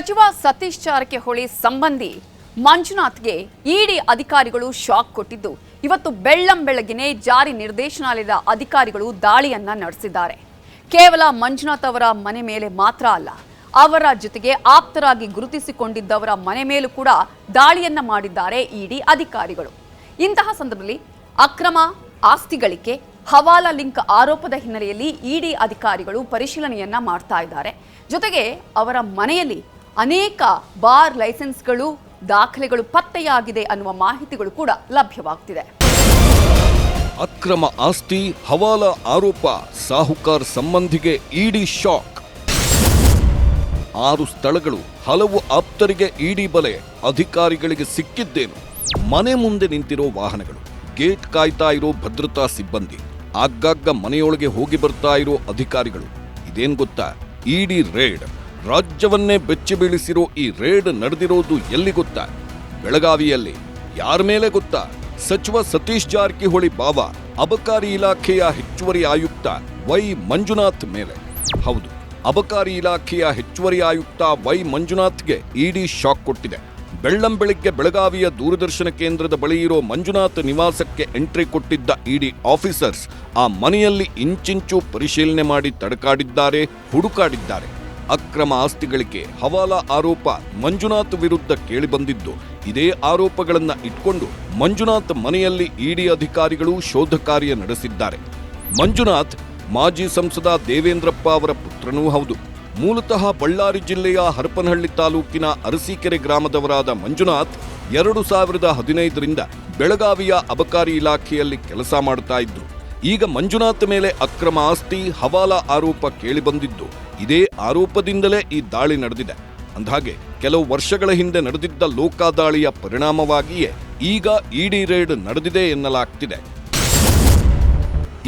ಸಚಿವ ಸತೀಶ್ ಜಾರಕಿಹೊಳಿ ಸಂಬಂಧಿ ಮಂಜುನಾಥ್ಗೆ ಇಡಿ ಅಧಿಕಾರಿಗಳು ಶಾಕ್ ಕೊಟ್ಟಿದ್ದು ಇವತ್ತು ಬೆಳ್ಳಂಬೆಳಗಿನೇ ಜಾರಿ ನಿರ್ದೇಶನಾಲಯದ ಅಧಿಕಾರಿಗಳು ದಾಳಿಯನ್ನ ನಡೆಸಿದ್ದಾರೆ. ಕೇವಲ ಮಂಜುನಾಥ್ ಅವರ ಮನೆ ಮೇಲೆ ಮಾತ್ರ ಅಲ್ಲ, ಅವರ ಜೊತೆಗೆ ಆಪ್ತರಾಗಿ ಗುರುತಿಸಿಕೊಂಡಿದ್ದವರ ಮನೆ ಮೇಲೂ ಕೂಡ ದಾಳಿಯನ್ನ ಮಾಡಿದ್ದಾರೆ ಇಡಿ ಅಧಿಕಾರಿಗಳು. ಇಂತಹ ಸಂದರ್ಭದಲ್ಲಿ ಅಕ್ರಮ ಆಸ್ತಿ ಗಳಿಕೆ, ಹವಾಲಾ ಲಿಂಕ್ ಆರೋಪದ ಹಿನ್ನೆಲೆಯಲ್ಲಿ ಇಡಿ ಅಧಿಕಾರಿಗಳು ಪರಿಶೀಲನೆಯನ್ನ ಮಾಡ್ತಾ ಇದ್ದಾರೆ. ಜೊತೆಗೆ ಅವರ ಮನೆಯಲ್ಲಿ ಅನೇಕ ಬಾರ್ ಲೈಸೆನ್ಸ್ಗಳು, ದಾಖಲೆಗಳು ಪತ್ತೆಯಾಗಿದೆ ಅನ್ನುವ ಮಾಹಿತಿಗಳು ಕೂಡ ಲಭ್ಯವಾಗ್ತಿದೆ. ಅಕ್ರಮ ಆಸ್ತಿ, ಹವಾಲಾ ಆರೋಪ, ಸಾಹುಕಾರ್ ಸಂಬಂಧಿಗೆ ಇಡಿ ಶಾಕ್. 6 ಸ್ಥಳಗಳು, ಹಲವು ಆಪ್ತರಿಗೆ ಇಡಿ ಬಲೆ, ಅಧಿಕಾರಿಗಳಿಗೆ ಸಿಕ್ಕಿದ್ದೇನು? ಮನೆ ಮುಂದೆ ನಿಂತಿರೋ ವಾಹನಗಳು, ಗೇಟ್ ಕಾಯ್ತಾ ಇರೋ ಭದ್ರತಾ ಸಿಬ್ಬಂದಿ, ಆಗಾಗ ಮನೆಯೊಳಗೆ ಹೋಗಿ ಬರ್ತಾ ಇರೋ ಅಧಿಕಾರಿಗಳು. ಇದೇನ್ ಗೊತ್ತಾ? ಇಡಿ ರೇಡ್. ರಾಜ್ಯವನ್ನೇ ಬೆಚ್ಚಿ ಬೀಳಿಸಿರೋ ಈ ರೇಡ್ ನಡೆದಿರೋದು ಎಲ್ಲಿ ಗೊತ್ತಾ? ಬೆಳಗಾವಿಯಲ್ಲಿ. ಯಾರ ಮೇಲೆ ಗೊತ್ತಾ? ಸಚಿವ ಸತೀಶ್ ಜಾರಕಿಹೊಳಿ ಬಾವ, ಅಬಕಾರಿ ಇಲಾಖೆಯ ಹೆಚ್ಚುವರಿ ಆಯುಕ್ತ ವೈ ಮಂಜುನಾಥ್ ಮೇಲೆ. ಹೌದು, ಅಬಕಾರಿ ಇಲಾಖೆಯ ಹೆಚ್ಚುವರಿ ಆಯುಕ್ತ ವೈ ಮಂಜುನಾಥ್ಗೆ ಇಡಿ ಶಾಕ್ ಕೊಟ್ಟಿದೆ. ಬೆಳ್ಳಂಬೆಳಿಗ್ಗೆ ಬೆಳಗಾವಿಯ ದೂರದರ್ಶನ ಕೇಂದ್ರದ ಬಳಿ ಇರೋ ಮಂಜುನಾಥ್ ನಿವಾಸಕ್ಕೆ ಎಂಟ್ರಿ ಕೊಟ್ಟಿದ್ದ ಇಡಿ ಆಫೀಸರ್ಸ್ ಆ ಮನೆಯಲ್ಲಿ ಇಂಚಿಂಚು ಪರಿಶೀಲನೆ ಮಾಡಿ ತಡಕಾಡಿದ್ದಾರೆ, ಹುಡುಕಾಡಿದ್ದಾರೆ. ಅಕ್ರಮ ಆಸ್ತಿಗಳಿಕೆ, ಹವಾಲಾ ಆರೋಪ ಮಂಜುನಾಥ್ ವಿರುದ್ಧ ಕೇಳಿಬಂದಿದ್ದು. ಇದೇ ಆರೋಪಗಳನ್ನ ಇಟ್ಕೊಂಡು ಮಂಜುನಾಥ್ ಮನೆಯಲ್ಲಿ ಇಡಿ ಅಧಿಕಾರಿಗಳು ಶೋಧ ಕಾರ್ಯ ನಡೆಸಿದ್ದಾರೆ. ಮಂಜುನಾಥ್ ಮಾಜಿ ಸಂಸದ ದೇವೇಂದ್ರಪ್ಪ ಅವರ ಪುತ್ರನೂ ಹೌದು. ಮೂಲತಃ ಬಳ್ಳಾರಿ ಜಿಲ್ಲೆಯ ಹರಪನಹಳ್ಳಿ ತಾಲೂಕಿನ ಅರಸೀಕೆರೆ ಗ್ರಾಮದವರಾದ ಮಂಜುನಾಥ್ 2015ರಿಂದ ಬೆಳಗಾವಿಯ ಅಬಕಾರಿ ಇಲಾಖೆಯಲ್ಲಿ ಕೆಲಸ ಮಾಡ್ತಾ ಇದ್ರು. ಈಗ ಮಂಜುನಾಥ್ ಮೇಲೆ ಅಕ್ರಮ ಆಸ್ತಿ, ಹವಾಲಾ ಆರೋಪ ಕೇಳಿಬಂದಿದ್ದು. ಇದೇ ಆರೋಪದಿಂದಲೇ ಈ ದಾಳಿ ನಡೆದಿದೆ. ಅಂದ್ಹಾಗೆ ಕೆಲವು ವರ್ಷಗಳ ಹಿಂದೆ ನಡೆದಿದ್ದ ಲೋಕಾದಾಳಿಯ ಪರಿಣಾಮವಾಗಿಯೇ ಈಗ ಇಡಿ ರೇಡ್ ನಡೆದಿದೆ ಎನ್ನಲಾಗ್ತಿದೆ.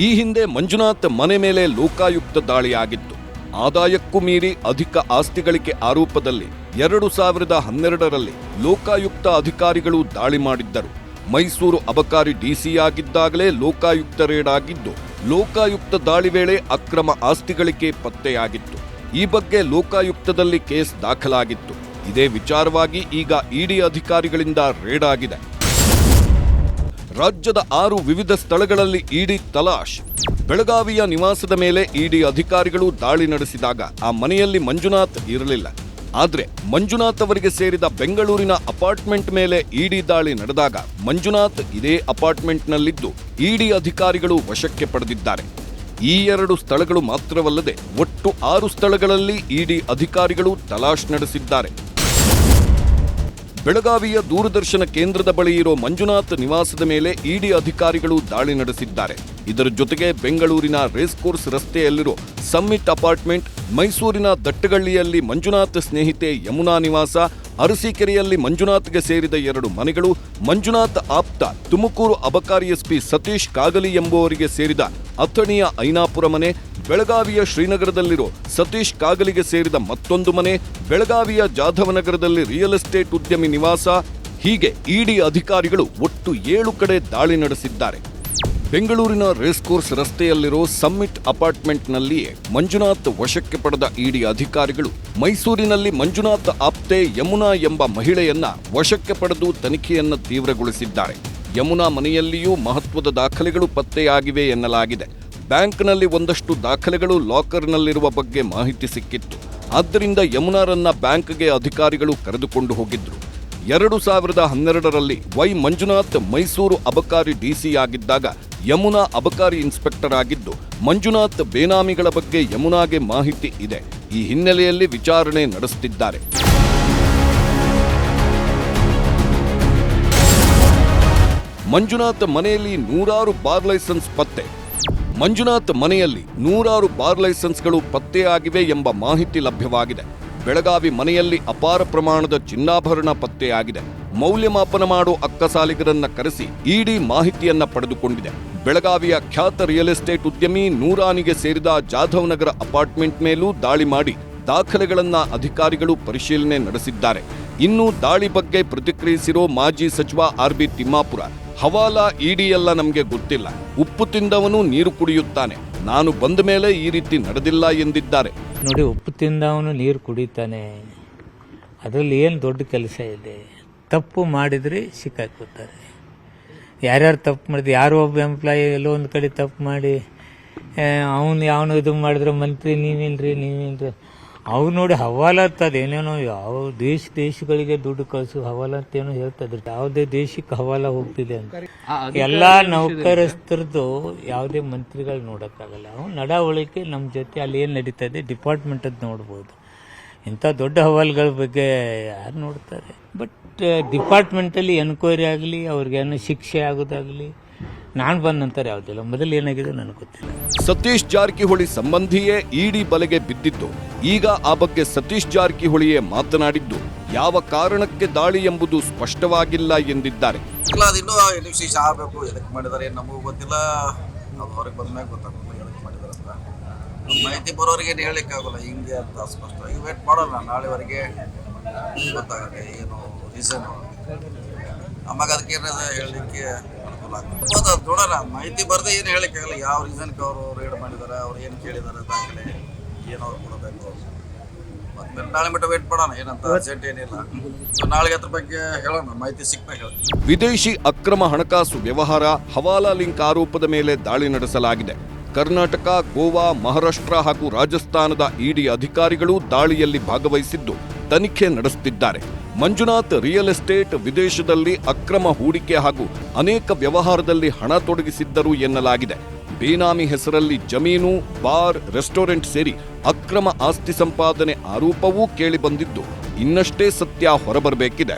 ಈ ಹಿಂದೆ ಮಂಜುನಾಥ್ ಮನೆ ಮೇಲೆ ಲೋಕಾಯುಕ್ತ ದಾಳಿಯಾಗಿತ್ತು. ಆದಾಯಕ್ಕೂ ಮೀರಿ ಅಧಿಕ ಆಸ್ತಿ ಗಳಿಕೆ ಆರೋಪದಲ್ಲಿ 2012ರಲ್ಲಿ ಲೋಕಾಯುಕ್ತ ಅಧಿಕಾರಿಗಳು ದಾಳಿ ಮಾಡಿದ್ದರು. ಮೈಸೂರು ಅಬಕಾರಿ ಡಿಸಿ ಆಗಿದ್ದಾಗಲೇ ಲೋಕಾಯುಕ್ತ ರೇಡ್ ಆಗಿದ್ದು, ಲೋಕಾಯುಕ್ತ ದಾಳಿ ವೇಳೆ ಅಕ್ರಮ ಆಸ್ತಿ ಗಳಿಕೆ ಪತ್ತೆಯಾಗಿತ್ತು. ಈ ಬಗ್ಗೆ ಲೋಕಾಯುಕ್ತದಲ್ಲಿ ಕೇಸ್ ದಾಖಲಾಗಿತ್ತು. ಇದೇ ವಿಚಾರವಾಗಿ ಈಗ ಇಡಿ ಅಧಿಕಾರಿಗಳಿಂದ ರೇಡ್ ಆಗಿದೆ. ರಾಜ್ಯದ 6 ವಿವಿಧ ಸ್ಥಳಗಳಲ್ಲಿ ಇಡಿ ತಲಾಶ್. ಬೆಳಗಾವಿಯ ನಿವಾಸದ ಮೇಲೆ ಇಡಿ ಅಧಿಕಾರಿಗಳು ದಾಳಿ ನಡೆಸಿದಾಗ ಆ ಮನೆಯಲ್ಲಿ ಮಂಜುನಾಥ್ ಇರಲಿಲ್ಲ. ಆದ್ರೆ ಮಂಜುನಾಥ್ ಅವರಿಗೆ ಸೇರಿದ ಬೆಂಗಳೂರಿನ ಅಪಾರ್ಟ್ಮೆಂಟ್ ಮೇಲೆ ಇಡಿ ದಾಳಿ ನಡೆದಾಗ ಮಂಜುನಾಥ್ ಇದೇ ಅಪಾರ್ಟ್ಮೆಂಟ್ನಲ್ಲಿದ್ದು ಇಡಿ ಅಧಿಕಾರಿಗಳು ವಶಕ್ಕೆ ಪಡೆದಿದ್ದಾರೆ. ಈ 2 ಸ್ಥಳಗಳು ಮಾತ್ರವಲ್ಲದೆ ಒಟ್ಟು 6 ಸ್ಥಳಗಳಲ್ಲಿ ಇಡಿ ಅಧಿಕಾರಿಗಳು ತಲಾಶ್ ನಡೆಸಿದ್ದಾರೆ. ಬೆಳಗಾವಿಯ ದೂರದರ್ಶನ ಕೇಂದ್ರದ ಬಳಿ ಇರೋ ಮಂಜುನಾಥ್ ನಿವಾಸದ ಮೇಲೆ ಇಡಿ ಅಧಿಕಾರಿಗಳು ದಾಳಿ ನಡೆಸಿದ್ದಾರೆ. ಇದರ ಜೊತೆಗೆ ಬೆಂಗಳೂರಿನ ರೇಸ್ ಕೋರ್ಸ್ ರಸ್ತೆಯಲ್ಲಿರೋ ಸಮ್ಮಿಟ್ ಅಪಾರ್ಟ್ಮೆಂಟ್, ಮೈಸೂರಿನ ದಟ್ಟಗಳ್ಳಿಯಲ್ಲಿ ಮಂಜುನಾಥ್ ಸ್ನೇಹಿತೆ ಯಮುನಾ ನಿವಾಸ, ಅರಸೀಕೆರೆಯಲ್ಲಿ ಮಂಜುನಾಥ್ಗೆ ಸೇರಿದ 2 ಮನೆಗಳು, ಮಂಜುನಾಥ್ ಆಪ್ತ ತುಮಕೂರು ಅಬಕಾರಿ ಎಸ್ಪಿ ಸತೀಶ್ ಕಾಗಲಿ ಎಂಬುವರಿಗೆ ಸೇರಿದ ಅಥಣಿಯ ಐನಾಪುರ ಮನೆ, ಬೆಳಗಾವಿಯ ಶ್ರೀನಗರದಲ್ಲಿರೋ ಸತೀಶ್ ಕಾಗಲಿಗೆ ಸೇರಿದ ಮತ್ತೊಂದು ಮನೆ, ಬೆಳಗಾವಿಯ ಜಾಧವನಗರದಲ್ಲಿ ರಿಯಲ್ ಎಸ್ಟೇಟ್ ಉದ್ಯಮಿ ನಿವಾಸ. ಹೀಗೆ ಇಡಿ ಅಧಿಕಾರಿಗಳು ಒಟ್ಟು 7 ಕಡೆ ದಾಳಿ ನಡೆಸಿದ್ದಾರೆ. ಬೆಂಗಳೂರಿನ ರೇಸ್ ಕೋರ್ಸ್ ರಸ್ತೆಯಲ್ಲಿರೋ ಸಮ್ಮಿಟ್ ಅಪಾರ್ಟ್ಮೆಂಟ್ನಲ್ಲಿಯೇ ಮಂಜುನಾಥ್ ವಶಕ್ಕೆ ಪಡೆದ ಇಡಿ ಅಧಿಕಾರಿಗಳು ಮೈಸೂರಿನಲ್ಲಿ ಮಂಜುನಾಥ್ ಆಪ್ತೆ ಯಮುನಾ ಎಂಬ ಮಹಿಳೆಯನ್ನ ವಶಕ್ಕೆ ಪಡೆದು ತನಿಖೆಯನ್ನ ತೀವ್ರಗೊಳಿಸಿದ್ದಾರೆ. ಯಮುನಾ ಮನೆಯಲ್ಲಿಯೂ ಮಹತ್ವದ ದಾಖಲೆಗಳು ಪತ್ತೆಯಾಗಿವೆ ಎನ್ನಲಾಗಿದೆ. ಬ್ಯಾಂಕ್ನಲ್ಲಿ ಒಂದಷ್ಟು ದಾಖಲೆಗಳು ಲಾಕರ್ನಲ್ಲಿರುವ ಬಗ್ಗೆ ಮಾಹಿತಿ ಸಿಕ್ಕಿತ್ತು. ಆದ್ದರಿಂದ ಯಮುನಾರನ್ನ ಬ್ಯಾಂಕ್ಗೆ ಅಧಿಕಾರಿಗಳು ಕರೆದುಕೊಂಡು ಹೋಗಿದ್ರು. 2012ರಲ್ಲಿ ವೈ ಮಂಜುನಾಥ್ ಮೈಸೂರು ಅಬಕಾರಿ ಡಿಸಿ ಆಗಿದ್ದಾಗ ಯಮುನಾ ಅಬಕಾರಿ ಇನ್ಸ್ಪೆಕ್ಟರ್ ಆಗಿದ್ದು, ಮಂಜುನಾಥ್ ಬೇನಾಮಿಗಳ ಬಗ್ಗೆ ಯಮುನಾಗೆ ಮಾಹಿತಿ ಇದೆ. ಈ ಹಿನ್ನೆಲೆಯಲ್ಲಿ ವಿಚಾರಣೆ ನಡೆಸುತ್ತಿದ್ದಾರೆ. ಮಂಜುನಾಥ್ ಮನೆಯಲ್ಲಿ 100 ಬಾರ್ ಲೈಸೆನ್ಸ್ ಪತ್ತೆ. ಮಂಜುನಾಥ್ ಮನೆಯಲ್ಲಿ 100 ಬಾರ್ ಲೈಸೆನ್ಸ್ಗಳು ಪತ್ತೆಯಾಗಿವೆ ಎಂಬ ಮಾಹಿತಿ ಲಭ್ಯವಾಗಿದೆ. ಬೆಳಗಾವಿ ಮನೆಯಲ್ಲಿ ಅಪಾರ ಪ್ರಮಾಣದ ಚಿನ್ನಾಭರಣ ಪತ್ತೆಯಾಗಿದೆ. ಮೌಲ್ಯಮಾಪನ ಮಾಡೋ ಅಕ್ಕಸಾಲಿಗರನ್ನ ಕರೆಸಿ ಇಡಿ ಮಾಹಿತಿಯನ್ನ ಪಡೆದುಕೊಂಡಿದೆ. ಬೆಳಗಾವಿಯ ಖ್ಯಾತ ರಿಯಲ್ ಎಸ್ಟೇಟ್ ಉದ್ಯಮಿ ನೂರಾನಿಗೆ ಸೇರಿದ ಜಾಧವ್ನಗರ ಅಪಾರ್ಟ್ಮೆಂಟ್ ಮೇಲೂ ದಾಳಿ ಮಾಡಿ ದಾಖಲೆಗಳನ್ನ ಅಧಿಕಾರಿಗಳು ಪರಿಶೀಲನೆ ನಡೆಸಿದ್ದಾರೆ. ಇನ್ನು ದಾಳಿ ಬಗ್ಗೆ ಪ್ರತಿಕ್ರಿಯಿಸಿರೋ ಮಾಜಿ ಸಚಿವ ಆರ್.ಬಿ. ತಿಮ್ಮಾಪುರ, ಹವಾಲಾ ಇಡಿ ಎಲ್ಲ ನಮಗೆ ಗೊತ್ತಿಲ್ಲ, ಉಪ್ಪು ತಿಂದವನು ನೀರು ಕುಡಿಯುತ್ತಾನೆ, ನಾನು ಬಂದ ಮೇಲೆ ಈ ರೀತಿ ನಡೆದಿಲ್ಲ ಎಂದಿದ್ದಾರೆ. ನೋಡಿ, ಉಪ್ಪು ತಿಂದವನು ನೀರು ಕುಡಿತಾನೆ, ಅದರಲ್ಲಿ ಏನು ದೊಡ್ಡ ಕೆಲಸ ಇದೆ? ತಪ್ಪು ಮಾಡಿದರೆ ಸಿಕ್ಕಾಕೋತಾರೆ. ಯಾರ್ಯಾರು ತಪ್ಪು ಮಾಡಿದ್ರೆ, ಯಾರೋ ಒಬ್ಬ ಎಂಪ್ಲಾಯಿ ಎಲ್ಲೋ ಒಂದು ಕಡೆ ತಪ್ಪು ಮಾಡಿ ಅವನು ಯಾವನು ಇದು ಮಾಡಿದ್ರೆ ಮಂತ್ರಿ ನೀವೇನ್ರಿ ಅವ್ರು ನೋಡಿ ಹವಾಲತ್ ಅದೇನೇನೋ ಯಾವ ದೇಶಗಳಿಗೆ ದುಡ್ಡು ಕಳಿಸು ಹವಾಲತ್ ಏನೋ ಹೇಳ್ತದ್ರಿ. ಯಾವುದೇ ದೇಶಕ್ಕೆ ಹವಾಲ ಹೋಗ್ತಿದೆ ಅಂತ ಎಲ್ಲ ನೌಕರಸ್ಥರದ್ದು ಯಾವುದೇ ಮಂತ್ರಿಗಳು ನೋಡೋಕ್ಕಾಗಲ್ಲ. ಅವ್ನು ನಡವಳಿಕೆ ನಮ್ಮ ಜೊತೆ ಅಲ್ಲಿ ಏನು ನಡೀತದೆ ಡಿಪಾರ್ಟ್ಮೆಂಟದ್ದು ನೋಡ್ಬೋದು. ಇಂಥ ದೊಡ್ಡ ಹವಾಲ್ಗಳ ಬಗ್ಗೆ ಯಾರು ನೋಡ್ತಾರೆ? ಬಟ್ ಡಿಪಾರ್ಟ್ಮೆಂಟಲ್ಲಿ ಎನ್ಕ್ವೈರಿ ಆಗಲಿ ಅವ್ರಿಗೇನು ಶಿಕ್ಷೆ ಆಗೋದಾಗಲಿ ನಾನು ಬಂದ ನಂತರ ಯಾವುದಿಲ್ಲ. ಮೊದಲು ಏನಾಗಿದೆ ನನಗೆ ಗೊತ್ತಿಲ್ಲ. ಸತೀಶ್ ಜಾರಕಿಹೊಳಿ ಸಂಬಂಧಿಯೇ ಇಡಿ ಬಲೆಗೆ ಬಿದ್ದಿದ್ದು, ಈಗ ಆ ಬಗ್ಗೆ ಸತೀಶ್ ಜಾರಕಿಹೊಳಿಯೇ ಮಾತನಾಡಿದ್ದು ಯಾವ ಕಾರಣಕ್ಕೆ ದಾಳಿ ಎಂಬುದು ಸ್ಪಷ್ಟವಾಗಿಲ್ಲ ಎಂದಿದ್ದಾರೆ. ಇನ್ನೂ ಎಲೆಕ್ಷನ್ ಆಗಬೇಕು, ಎದಕ್ಕೆ ಮಾಡಿದ್ದಾರೆ ನಮಗೂ ಗೊತ್ತಿಲ್ಲ. ಅದು ಹೊರಗೆ ಬಂದ್ಮೇಲೆ ಗೊತ್ತಾಗುತ್ತೆ ಎದಕ್ಕೆ ಮಾಡಿದಾರೆ ಅಂತ. ಮಾಹಿತಿ ಬರೋರಿಗೆ ಏನು ಹೇಳಲಿಕ್ಕೆ ಆಗೋಲ್ಲ ಹಿಂಗೆ ಅಂತ ಸ್ಪಷ್ಟವಾಗಿ ವೇಟ್ ಮಾಡೋಣ. ನಾಳೆವರೆಗೆ ಗೊತ್ತಾಗುತ್ತೆ ಏನು ರೀಸನು. ಆವಾಗ ಅದಕ್ಕೆ ಏನಾದ ಹೇಳಲಿಕ್ಕೆ ಅನುಕೂಲ ಆಗ್ತದೆ. ನೋಡೋಣ, ಮಾಹಿತಿ ಬರದೆ ಏನು ಹೇಳಲಿಕ್ಕೆ ಆಗಲ್ಲ. ಯಾವ ರೀಸನ್ಗೆ ಅವರು ರೇಡ್ ಮಾಡಿದ್ದಾರೆ, ಅವ್ರು ಏನು ಕೇಳಿದ್ದಾರೆ ದಾಖಲೆ ಏನು ಅವ್ರು ಕೊಡಬೇಕು. ಮತ್ತೆ ನಾಳೆ ಮಟ್ಟ ವೇಟ್ ಮಾಡೋಣ, ಏನಂತ ಅರ್ಜೆಂಟ್ ಏನಿಲ್ಲ. ನಾಳೆಗೆ ಅದ್ರ ಬಗ್ಗೆ ಹೇಳೋಣ, ಮಾಹಿತಿ ಸಿಕ್ಕಾಗ ಹೇಳ್ತೀವಿ. ವಿದೇಶಿ ಅಕ್ರಮ ಹಣಕಾಸು ವ್ಯವಹಾರ, ಹವಾಲಾ ಲಿಂಕ್ ಆರೋಪದ ಮೇಲೆ ದಾಳಿ ನಡೆಸಲಾಗಿದೆ. ಕರ್ನಾಟಕ, ಗೋವಾ, ಮಹಾರಾಷ್ಟ್ರ ಹಾಗೂ ರಾಜಸ್ಥಾನದ ಇಡಿ ಅಧಿಕಾರಿಗಳು ದಾಳಿಯಲ್ಲಿ ಭಾಗವಹಿಸಿದ್ದು ತನಿಖೆ ನಡೆಸುತ್ತಿದ್ದಾರೆ. ಮಂಜುನಾಥ್ ರಿಯಲ್ ಎಸ್ಟೇಟ್ ವಿದೇಶದಲ್ಲಿ ಅಕ್ರಮ ಹೂಡಿಕೆ ಹಾಗೂ ಅನೇಕ ವ್ಯವಹಾರದಲ್ಲಿ ಹಣ ತೊಡಗಿಸಿದ್ದರು ಎನ್ನಲಾಗಿದೆ. ಬೇನಾಮಿ ಹೆಸರಲ್ಲಿ ಜಮೀನು, ಬಾರ್, ರೆಸ್ಟೋರೆಂಟ್ ಸೇರಿ ಅಕ್ರಮ ಆಸ್ತಿ ಸಂಪಾದನೆ ಆರೋಪವೂ ಕೇಳಿಬಂದಿದ್ದು ಇನ್ನಷ್ಟೇ ಸತ್ಯ ಹೊರಬರಬೇಕಿದೆ.